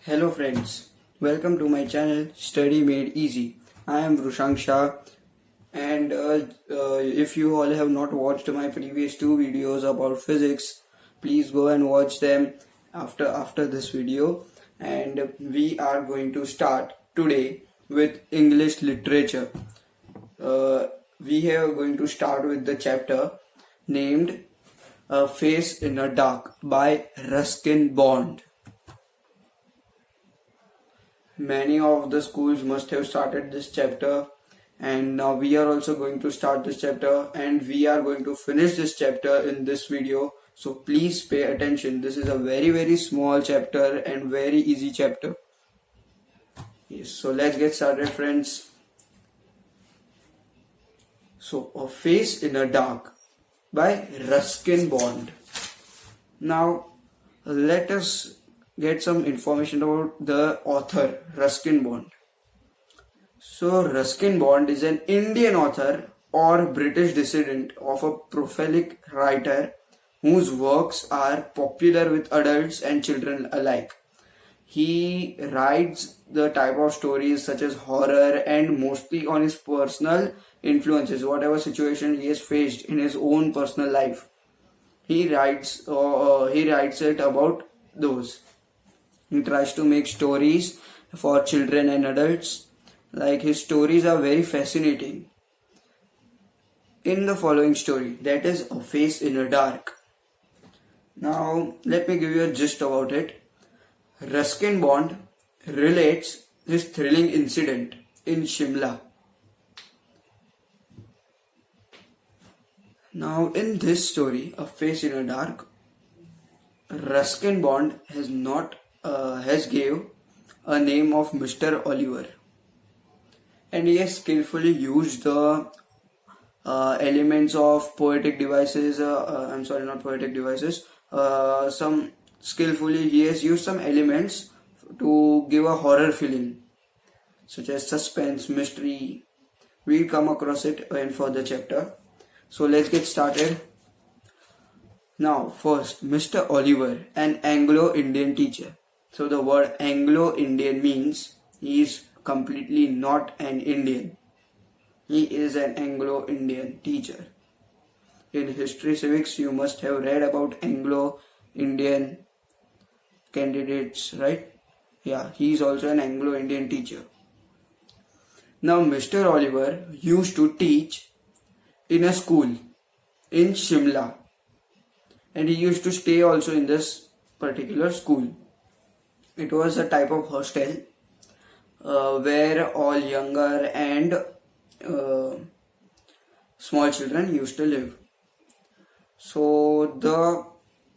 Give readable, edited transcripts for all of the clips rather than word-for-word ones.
Hello friends, welcome to my channel Study Made Easy. I am Vrushank Shah, and if you all have not watched my previous two videos about physics, please go and watch them after this video. And we are going to start today with English literature. We are going to start with the chapter named A Face in a Dark by Ruskin Bond. Many of the schools must have started this chapter, and now we are also going to start this chapter, and we are going to finish this chapter in this video. So please pay attention. This is a very small chapter and very easy chapter. Yes, so let's get started, friends. So, A Face in a Dark by Ruskin Bond. Now let us get some information about the author Ruskin Bond. So Ruskin Bond is an Indian author or British descendant of a prolific writer whose works are popular with adults and children alike. He writes the type of stories such as horror and mostly on his personal influences, whatever situation he has faced in his own personal life. He writes it about those. He tries to make stories for children and adults. Like, his stories are very fascinating. In the following story, that is A Face in a Dark. Now, let me give you a gist about it. Ruskin Bond relates his thrilling incident in Shimla. Now, in this story, A Face in a Dark, Ruskin Bond has gave a name of Mr. Oliver, and he has skillfully used the elements of poetic devices. He has used some elements to give a horror feeling, such as suspense, mystery. We'll come across it in further chapter. So let's get started. Now, first, Mr. Oliver, an Anglo-Indian teacher. So the word Anglo-Indian means he is completely not an Indian. He is an Anglo-Indian teacher. In history civics, you must have read about Anglo-Indian candidates, right? Yeah, he is also an Anglo-Indian teacher. Now, Mr. Oliver used to teach in a school in Shimla, and he used to stay also in this particular school. It was a type of hostel where all younger and small children used to live. So the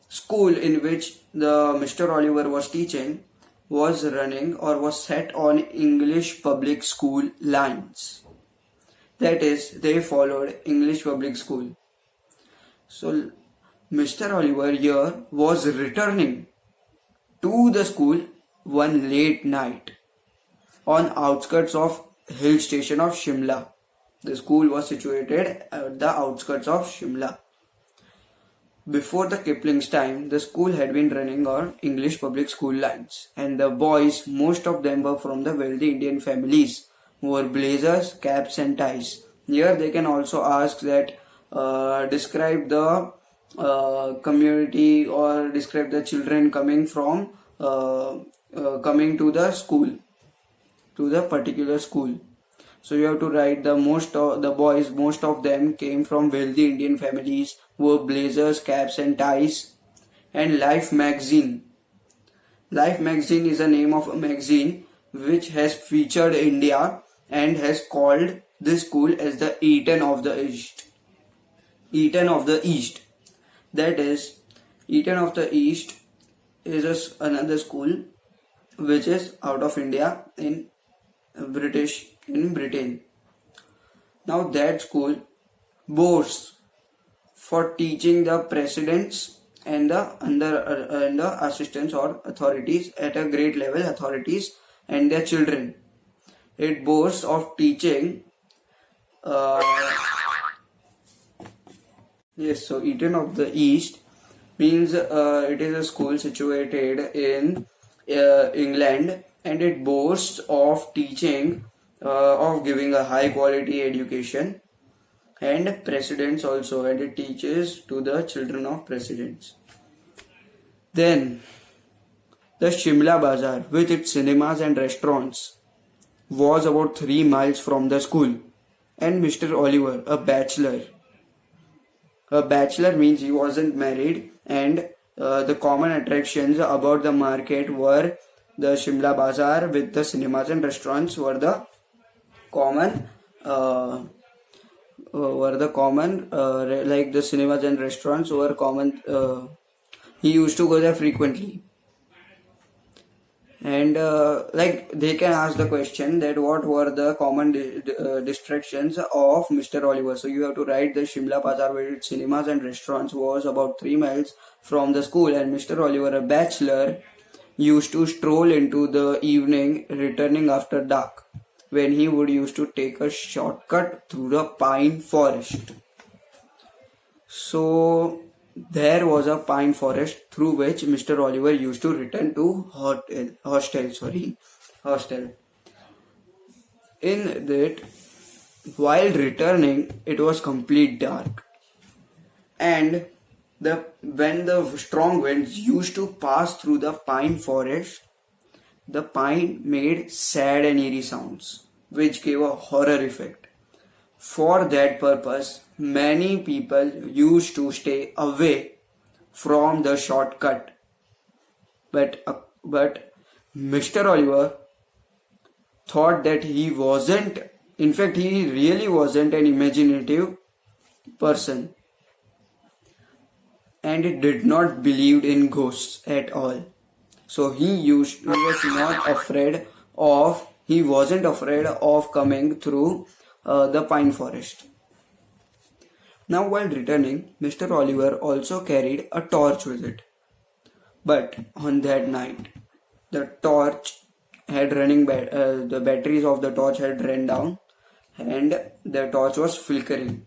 school in which the Mr. Oliver was teaching was running or was set on English public school lines. That is, they followed English public school. So Mr. Oliver here was returning to the school one late night on outskirts of hill station of Shimla. The school was situated at the outskirts of Shimla. Before the Kipling's time, the school had been running on English public school lines, and the boys, most of them were from the wealthy Indian families, wore blazers, caps and ties. Here they can also ask that describe the community or describe the children coming from coming to the school, to the particular school. So you have to write the most of them came from wealthy Indian families, wore blazers, caps and ties. And Life magazine. Life magazine is the name of a magazine which has featured India and has called this school as the Eton of the East. Eton of the East. That is, Eton of the East is another school which is out of India in Britain. Now that school boasts for teaching the presidents and the assistants or authorities at a great level, authorities and their children. It boasts of teaching so Eton of the East means it is a school situated in England, and it boasts of teaching, of giving a high quality education and presidents also, and it teaches to the children of presidents. Then the Shimla Bazaar, with its cinemas and restaurants, was about 3 miles from the school. And Mr. Oliver, a bachelor means he wasn't married, and the common attractions about the market were the Shimla Bazaar with the cinemas and restaurants common like the cinemas and restaurants were common. He used to go there frequently. And like they can ask the question that what were the common distractions of Mr. Oliver. So you have to write the Shimla Bazaar with its cinemas and restaurants was about 3 miles from the school, and Mr. Oliver, a bachelor, used to stroll into the evening, returning after dark, when he would used to take a shortcut through the pine forest. So there was a pine forest through which Mr. Oliver used to return to hostel. In that, while returning, it was complete dark, and when the strong winds used to pass through the pine forest, the pine made sad and eerie sounds, which gave a horror effect. For that purpose, many people used to stay away from the shortcut. But Mr. Oliver thought that he really wasn't an imaginative person, and he did not believe in ghosts at all. So he wasn't afraid of coming through the pine forest. Now while returning, Mr. Oliver also carried a torch with it. But on that night, the batteries of the torch had run down, and the torch was flickering.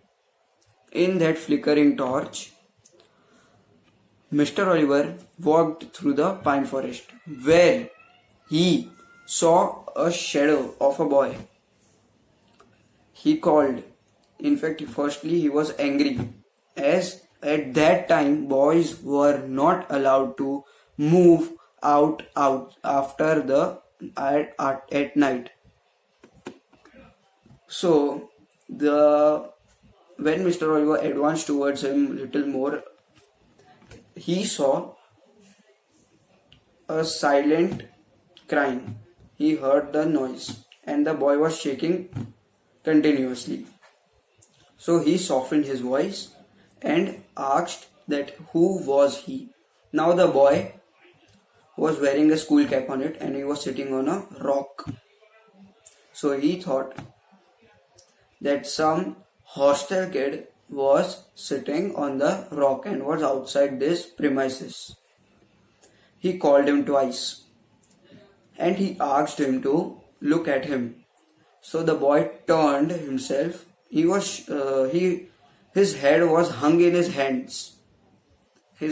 In that flickering torch, Mr. Oliver walked through the pine forest, where he saw a shadow of a boy. He called. In fact, firstly he was angry, as at that time boys were not allowed to move out after at night. So when Mr. Oliver advanced towards him little more, he saw a silent crying. He heard the noise, and the boy was shaking continuously. So he softened his voice and asked that who was he. Now the boy was wearing a school cap on it, and he was sitting on a rock. So he thought that some hostel kid was sitting on the rock and was outside this premises. He called him twice, and he asked him to look at him. So the boy turned himself. His head was hung in his hands. He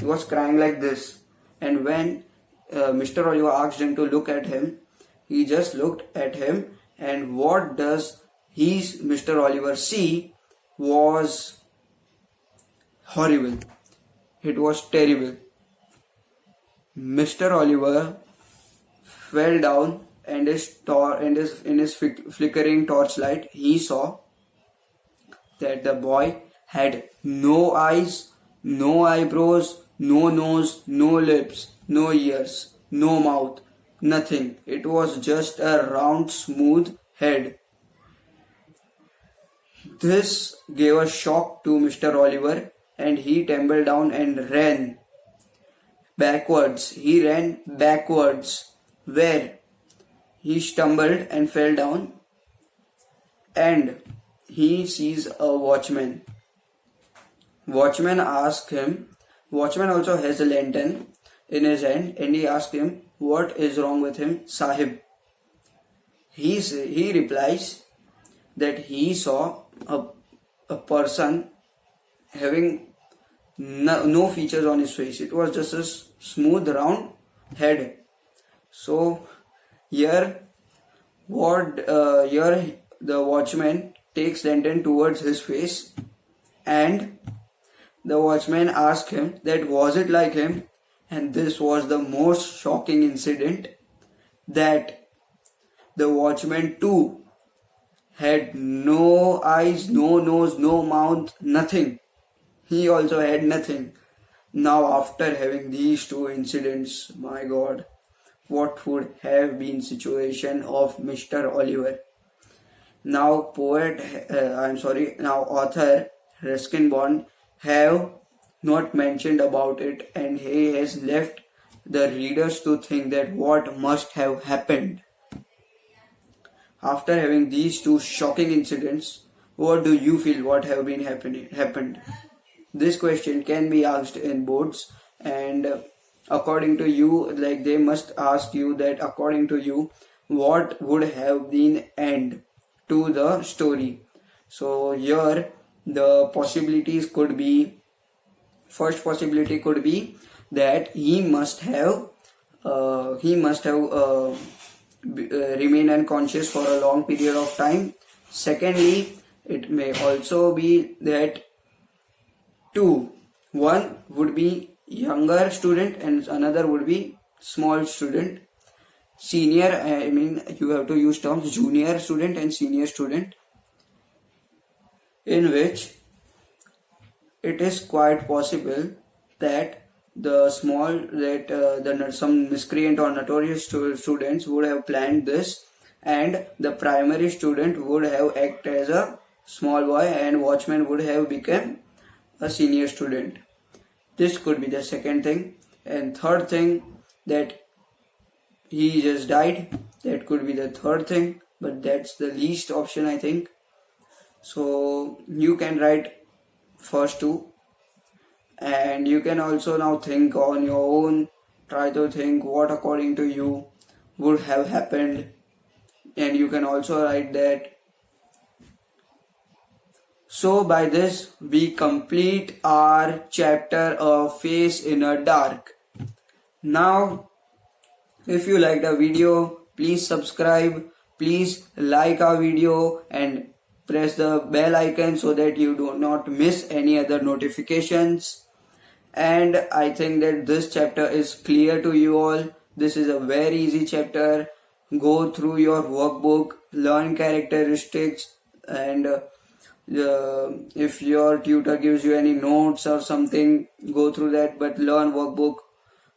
was crying like this. And when Mr. Oliver asked him to look at him, he just looked at him, and what does Mr. Oliver see was horrible. It was terrible. Mr. Oliver fell down, and in his flickering torchlight, he saw that the boy had no eyes, no eyebrows, no nose, no lips, no ears, no mouth, nothing. It was just a round, smooth head. This gave a shock to Mr. Oliver, and he tumbled down and ran backwards. He ran backwards, where he stumbled and fell down, and he sees a watchman. Watchman also has a lantern in his hand, and he asked him, "What is wrong with him, Sahib?" He replies that he saw a person having no features on his face. It was just a smooth round head. So here here the watchman takes lantern towards his face, and the watchman asked him that was it like him, and this was the most shocking incident, that the watchman too had no eyes, no nose, no mouth, nothing. He also had nothing. Now after having these two incidents, my God, what would have been situation of Mr. Oliver? Now now author Ruskin Bond have not mentioned about it, and he has left the readers to think that what must have happened. After having these two shocking incidents, what do you feel what have been happened? This question can be asked in boards, and according to you, like they must ask you that according to you, what would have been end to the story. So here the possibilities could be, first possibility could be that he must have remain unconscious for a long period of time. Secondly, it may also be that one would be younger student and another would be small student. Senior, I mean you have to use terms junior student and senior student, in which it is quite possible that some miscreant or notorious students would have planned this, and the primary student would have acted as a small boy and watchman would have become a senior student. This could be the second thing. And third thing, that he just died, that could be the third thing, but that's the least option, I think. So you can write first two, and you can also now think on your own, try to think what according to you would have happened, and you can also write that. So by this we complete our chapter of Face in a Dark. Now if you liked our video, please subscribe, please like our video and press the bell icon so that you do not miss any other notifications. And I think that this chapter is clear to you all. This is a very easy chapter. Go through your workbook, learn characteristics, and if your tutor gives you any notes or something, go through that, but learn workbook,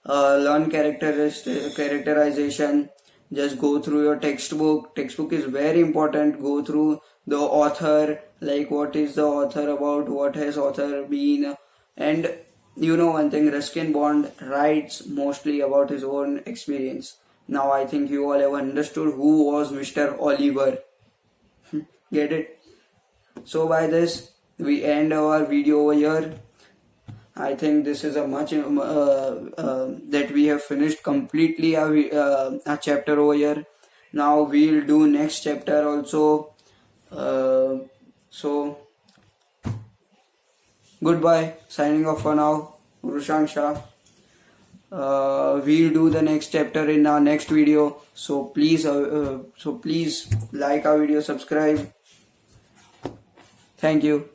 learn characterization. Just go through your textbook. Textbook is very important. Go through the author, like what is the author about, what has author been. And you know one thing, Ruskin Bond writes mostly about his own experience. Now I think you all have understood who was Mr. Oliver. Get it? So by this we end our video over here. I think this is a much that we have finished completely a chapter over here. Now we'll do next chapter also. So goodbye, signing off for now. Rushan Shah. We'll do the next chapter in our next video. So please like our video, subscribe. Thank you.